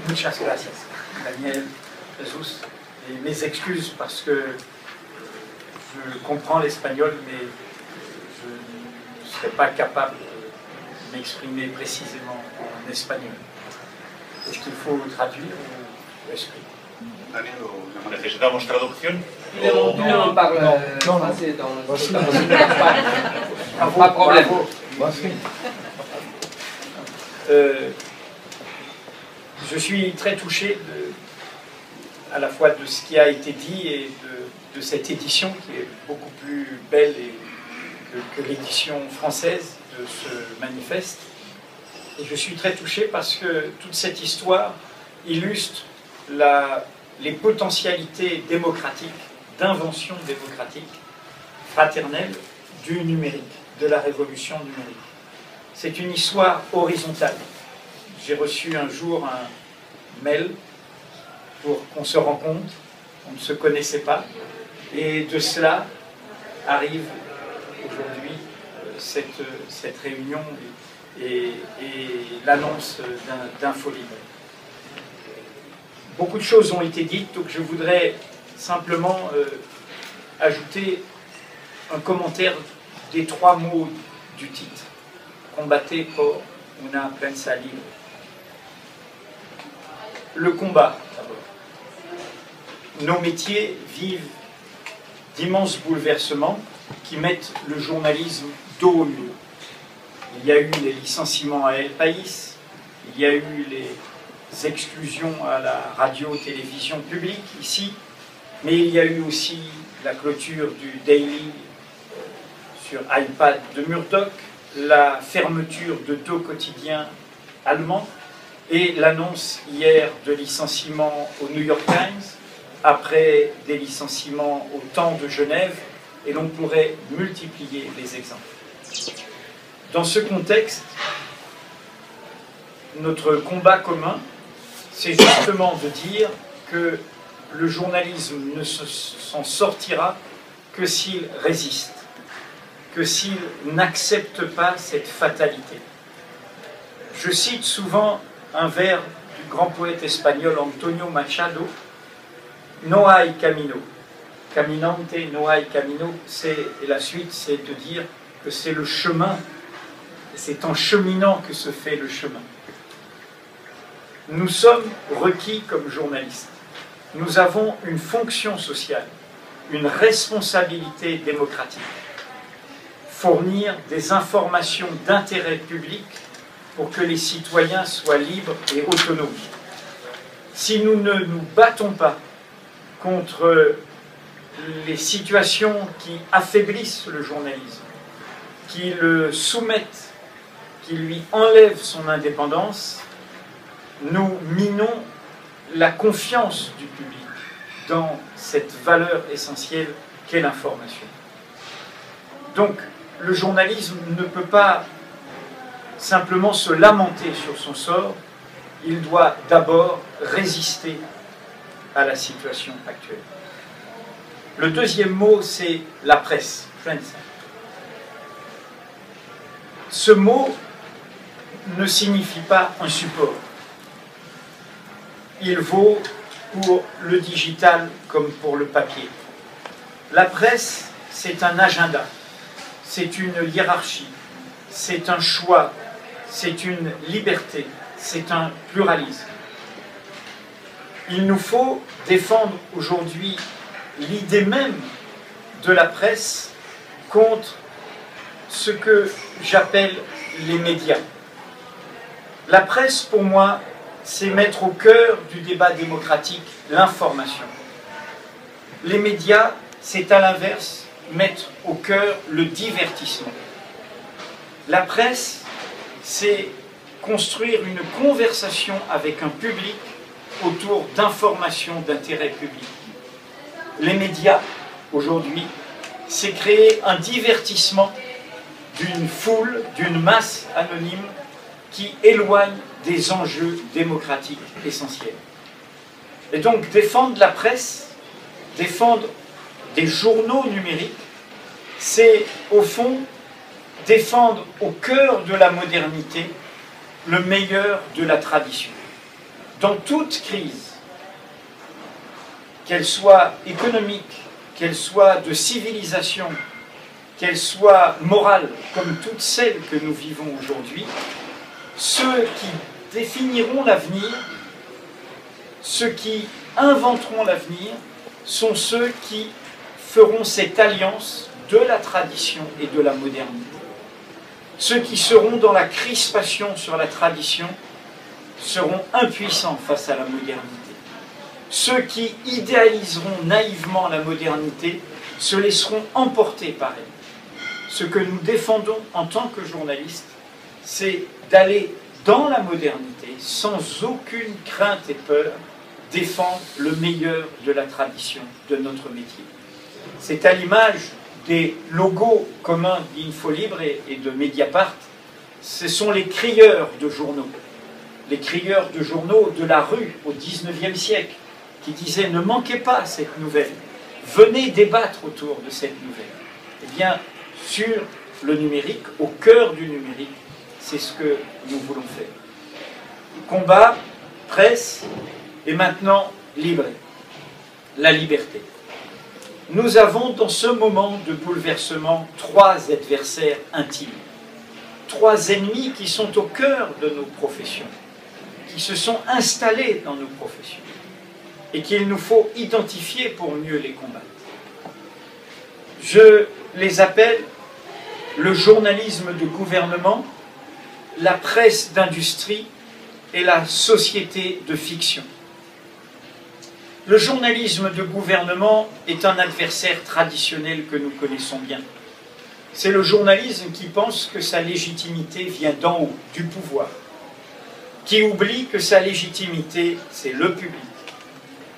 Muchas gracias, Daniel, Jesus, et mes excuses parce que je comprends l'espagnol, mais je ne serais pas capable de m'exprimer précisément en espagnol. Est-ce qu'il faut traduire ou expliquer? ¿Necesitamos traducción? No, on parle français dans le Pas de problème. Je suis très touché à la fois de ce qui a été dit et de cette édition qui est beaucoup plus belle que l'édition française de ce manifeste. Et je suis très touché parce que toute cette histoire illustre les potentialités démocratiques, d'invention démocratique, fraternelle du numérique, de la révolution numérique. C'est une histoire horizontale. J'ai reçu un jour un mail pour qu'on se rencontre, on ne se connaissait pas, et de cela arrive aujourd'hui cette réunion et l'annonce d'Infolibre. Beaucoup de choses ont été dites, donc je voudrais simplement ajouter un commentaire des 3 mots du titre. Combate por una prensa libre. Le combat, d'abord. Nos métiers vivent d'immenses bouleversements qui mettent le journalisme dos au mur. Il y a eu les licenciements à El País, il y a eu les exclusions à la radio-télévision publique ici, mais il y a eu aussi la clôture du Daily sur iPad de Murdoch, la fermeture de 2 quotidiens allemands et l'annonce hier de licenciements au New York Times, après des licenciements au Temps de Genève, et l'on pourrait multiplier les exemples. Dans ce contexte, notre combat commun, c'est justement de dire que le journalisme ne s'en sortira que s'il résiste, que s'il n'accepte pas cette fatalité. Je cite souvent un vers du grand poète espagnol Antonio Machado, No hay camino, caminante no hay camino, et la suite c'est de dire que c'est le chemin, c'est en cheminant que se fait le chemin. Nous sommes requis comme journalistes. Nous avons une fonction sociale, une responsabilité démocratique. Fournir des informations d'intérêt public pour que les citoyens soient libres et autonomes. Si nous ne nous battons pas contre les situations qui affaiblissent le journalisme, qui le soumettent, qui lui enlèvent son indépendance, nous minons la confiance du public dans cette valeur essentielle qu'est l'information. Donc, le journalisme ne peut pas simplement se lamenter sur son sort, il doit d'abord résister à la situation actuelle. Le deuxième mot, c'est la presse, prensa. Ce mot ne signifie pas un support. Il vaut pour le digital comme pour le papier. La presse, c'est un agenda, c'est une hiérarchie, c'est un choix, c'est une liberté, c'est un pluralisme. Il nous faut défendre aujourd'hui l'idée même de la presse contre ce que j'appelle les médias. La presse, pour moi, c'est mettre au cœur du débat démocratique l'information. Les médias, c'est à l'inverse mettre au cœur le divertissement. La presse, c'est construire une conversation avec un public autour d'informations d'intérêt public. Les médias, aujourd'hui, c'est créer un divertissement d'une foule, d'une masse anonyme qui éloigne des enjeux démocratiques essentiels. Et donc défendre la presse, défendre des journaux numériques, c'est au fond défendre au cœur de la modernité le meilleur de la tradition. dans toute crise, qu'elle soit économique, qu'elle soit de civilisation, qu'elle soit morale, comme toutes celles que nous vivons aujourd'hui, ceux qui définiront l'avenir, ceux qui inventeront l'avenir, sont ceux qui feront cette alliance de la tradition et de la modernité. Ceux qui seront dans la crispation sur la tradition seront impuissants face à la modernité. Ceux qui idéaliseront naïvement la modernité se laisseront emporter par elle. Ce que nous défendons en tant que journalistes, c'est d'aller dans la modernité, sans aucune crainte et peur, défendre le meilleur de la tradition de notre métier. C'est à l'image des logos communs d'Infolibre et de Mediapart, ce sont les crieurs de journaux. Les crieurs de journaux de la rue au XIXe siècle, qui disaient « Ne manquez pas cette nouvelle, venez débattre autour de cette nouvelle ». Eh bien, sur le numérique, au cœur du numérique, c'est ce que nous voulons faire. Combat, presse, et maintenant, librairie. La liberté. Nous avons dans ce moment de bouleversement 3 adversaires intimes. 3 ennemis qui sont au cœur de nos professions, qui se sont installés dans nos professions, et qu'il nous faut identifier pour mieux les combattre. Je les appelle le journalisme de gouvernement, la presse d'industrie et la société de fiction. Le journalisme de gouvernement est un adversaire traditionnel que nous connaissons bien. C'est le journalisme qui pense que sa légitimité vient d'en haut, du pouvoir, qui oublie que sa légitimité, c'est le public,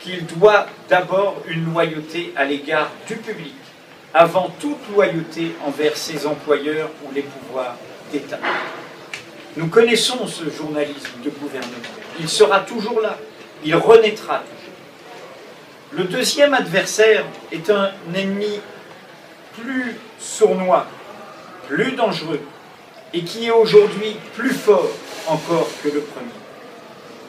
qu'il doit d'abord une loyauté à l'égard du public, avant toute loyauté envers ses employeurs ou les pouvoirs d'État. Nous connaissons ce journalisme de gouvernement. Il sera toujours là, il renaîtra toujours. Le deuxième adversaire est un ennemi plus sournois, plus dangereux, et qui est aujourd'hui plus fort encore que le premier.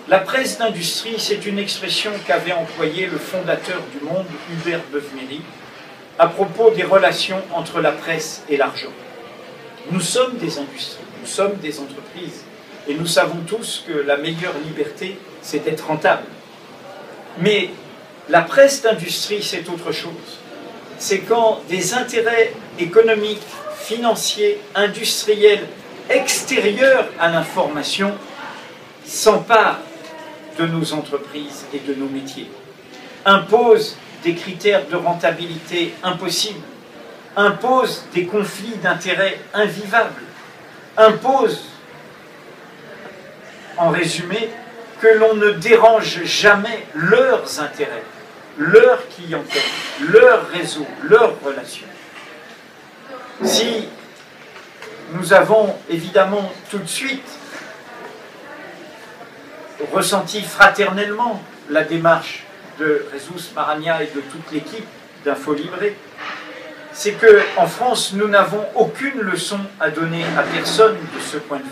La presse d'industrie, c'est une expression qu'avait employée le fondateur du Monde, Hubert Beuve-Méry, à propos des relations entre la presse et l'argent. Nous sommes des industries, nous sommes des entreprises, et nous savons tous que la meilleure liberté, c'est d'être rentable. Mais la presse d'industrie, c'est autre chose. C'est quand des intérêts économiques, financiers, industriels, extérieurs à l'information s'emparent de nos entreprises et de nos métiers, imposent des critères de rentabilité impossibles, imposent des conflits d'intérêts invivables, imposent, en résumé, que l'on ne dérange jamais leurs intérêts, leur clientèle, leur réseau, leurs relations. Si nous avons évidemment tout de suite ressenti fraternellement la démarche de Jesus Maragna et de toute l'équipe d'Infolibre, c'est qu'en France, nous n'avons aucune leçon à donner à personne de ce point de vue.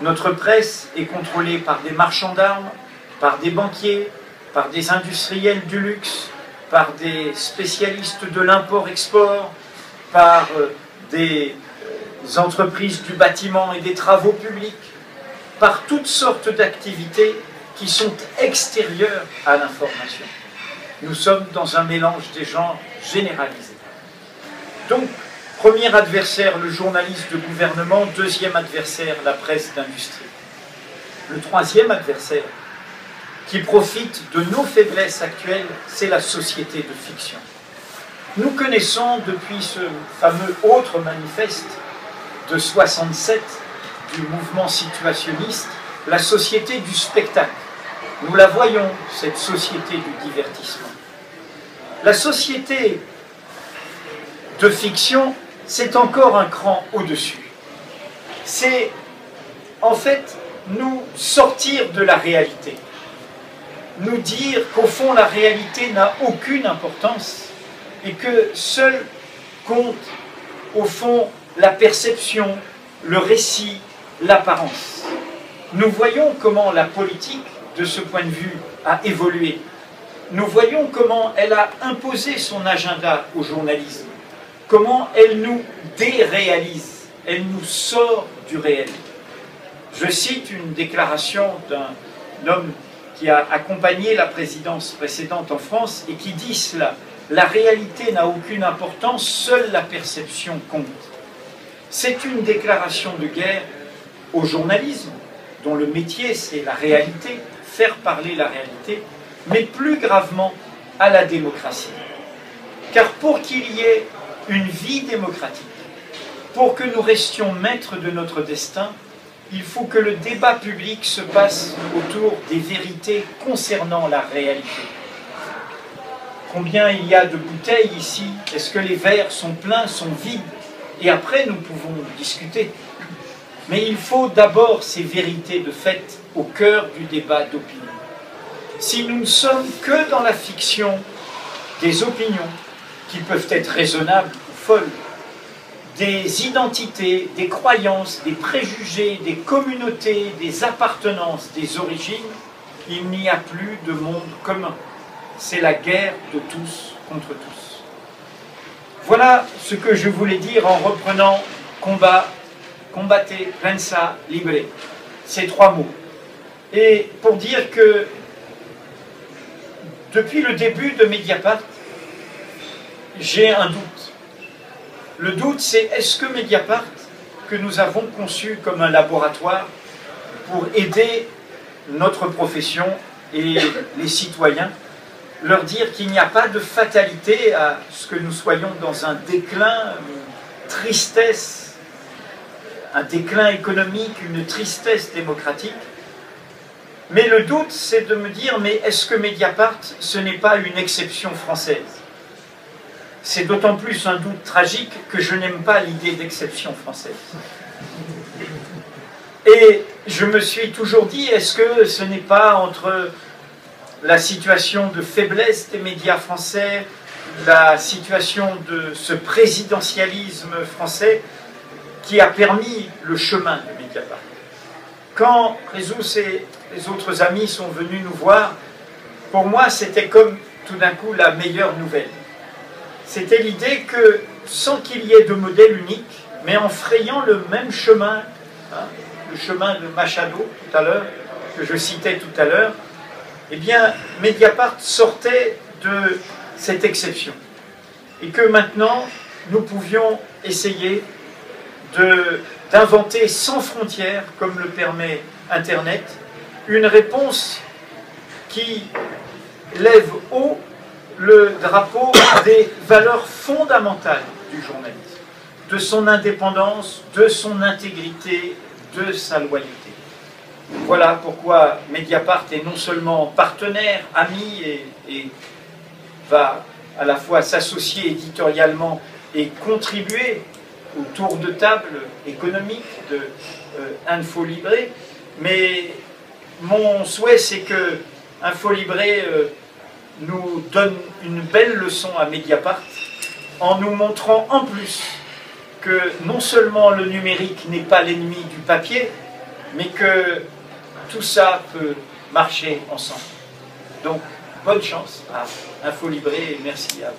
Notre presse est contrôlée par des marchands d'armes, par des banquiers, par des industriels du luxe, par des spécialistes de l'import-export, par des entreprises du bâtiment et des travaux publics, par toutes sortes d'activités qui sont extérieures à l'information. Nous sommes dans un mélange des genres généralisé. Donc, premier adversaire, le journaliste de gouvernement. Deuxième adversaire, la presse d'industrie. Le troisième adversaire, qui profite de nos faiblesses actuelles, c'est la société de fiction. Nous connaissons depuis ce fameux autre manifeste de 67 du mouvement situationniste, la société du spectacle. Nous la voyons, cette société du divertissement. La société de fiction, c'est encore un cran au-dessus. C'est, en fait, nous sortir de la réalité. Nous dire qu'au fond, la réalité n'a aucune importance et que seul compte, au fond, la perception, le récit, l'apparence. Nous voyons comment la politique, de ce point de vue, a évolué. Nous voyons comment elle a imposé son agenda au journalisme, comment elle nous déréalise, elle nous sort du réel. Je cite une déclaration d'un homme qui a accompagné la présidence précédente en France et qui dit cela: la réalité n'a aucune importance, seule la perception compte. C'est une déclaration de guerre au journalisme, dont le métier c'est la réalité, faire parler la réalité, mais plus gravement à la démocratie. Car pour qu'il y ait une vie démocratique, pour que nous restions maîtres de notre destin, il faut que le débat public se passe autour des vérités concernant la réalité. Combien il y a de bouteilles ici? Est-ce que les verres sont pleins, sont vides? Et après, nous pouvons discuter. Mais il faut d'abord ces vérités de fait au cœur du débat d'opinion. Si nous ne sommes que dans la fiction des opinions, qui peuvent être raisonnables ou folles, des identités, des croyances, des préjugés, des communautés, des appartenances, des origines, il n'y a plus de monde commun. C'est la guerre de tous contre tous. Voilà ce que je voulais dire en reprenant combat, combatte, pensa, libre. Ces trois mots. Et pour dire que depuis le début de Mediapart, j'ai un doute. Le doute, c'est est-ce que Mediapart, que nous avons conçu comme un laboratoire pour aider notre profession et les citoyens, leur dire qu'il n'y a pas de fatalité à ce que nous soyons dans un déclin, une tristesse, un déclin économique, une tristesse démocratique. Mais le doute, c'est de me dire, mais est-ce que Mediapart, ce n'est pas une exception française? C'est d'autant plus un doute tragique que je n'aime pas l'idée d'exception française. Et je me suis toujours dit, est-ce que ce n'est pas entre la situation de faiblesse des médias français, la situation de ce présidentialisme français qui a permis le chemin de Mediapart? Quand Jesus et les autres amis sont venus nous voir, pour moi c'était comme tout d'un coup la meilleure nouvelle. C'était l'idée que, sans qu'il y ait de modèle unique, mais en frayant le même chemin, hein, le chemin de Machado tout à l'heure, que je citais tout à l'heure, eh bien, Mediapart sortait de cette exception. Et que maintenant, nous pouvions essayer d'inventer sans frontières, comme le permet Internet, une réponse qui lève haut le drapeau des valeurs fondamentales du journalisme, de son indépendance, de son intégrité, de sa loyauté. Voilà pourquoi Mediapart est non seulement partenaire, ami, et va à la fois s'associer éditorialement et contribuer au tour de table économique de Info Libre, mais mon souhait c'est que Info Libre nous donne une belle leçon à Mediapart en nous montrant en plus que non seulement le numérique n'est pas l'ennemi du papier, mais que tout ça peut marcher ensemble. Donc, bonne chance à Info Libre et merci à vous.